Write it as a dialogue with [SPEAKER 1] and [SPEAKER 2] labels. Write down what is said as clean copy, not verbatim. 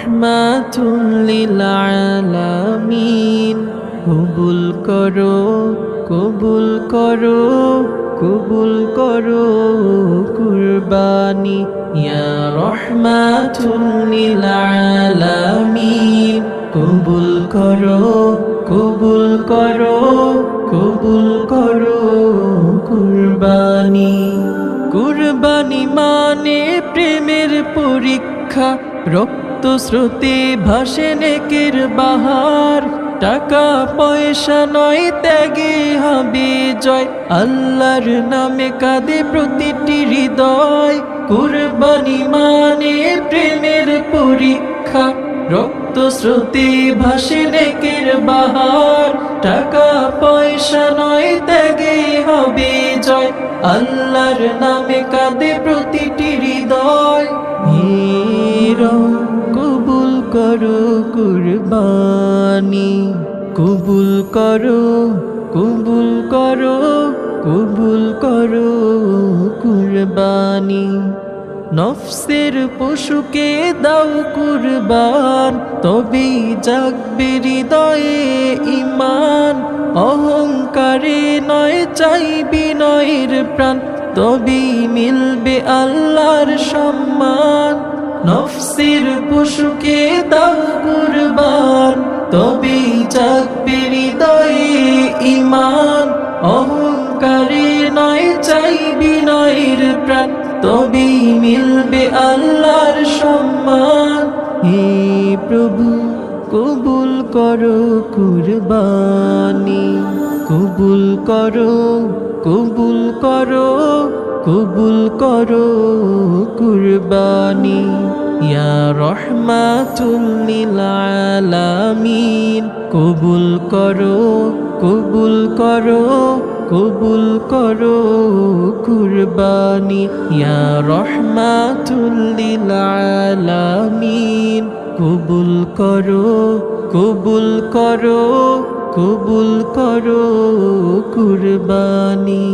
[SPEAKER 1] রহমাতুল লিল আলামিন। কবুল করো, কবুল করো, কবুল করো কুরবানি ইয়া রহমাতুল লিল আলামিন। কবুল করো, কবুল করো, কবুল করো কুরবানি। কুরবানি মানে প্রেমের পরীক্ষা, রক্ত স্রোতে ভাসে নেকের বাহার। টাকা পয়সা নয়, ত্যাগে হবে জয়, আল্লাহর নামে কাঁদে প্রতিটি হৃদয়। কুরবানি মানে প্রেমের পরীক্ষা, রক্ত স্রোতে ভাসে নেকের বাহার। টাকা পয়সা নয়, ত্যাগে হবে জয়, আল্লাহর নামে কাঁদে প্রতিটি হৃদয়। কবুল করো কুরবানি, কবুল করো, কবুল করো, কবুল করো কুরবানি। নফসের পশুকে দাও কুরবান, তবেই জাগবে হৃদয়ে ঈমান। অহংকারে নয়, চাই বিনয়ের প্রাণ, তবেই মিলবে আল্লাহর সম্মান। নফসের পশুকে দাও কুরবান, তবেই জাগবে হৃদয়ে ঈমান। অহংকারে নয়, চাই বিনয়ের প্রাণ, তবেই মিলবে আল্লাহর সম্মান। হে প্রভু, কবুল করো কুরবানি, কবুল করো, কবুল করো, কবুল করো কুরবানি ইয়া রহমাতুল লিল আলামিন। কবুল করো, কবুল করো, কবুল করো কুরবানি ইয়া রহমাতুল লিল আলামিন। কবুল করো, কবুল করো, কবুল করো কুরবানি।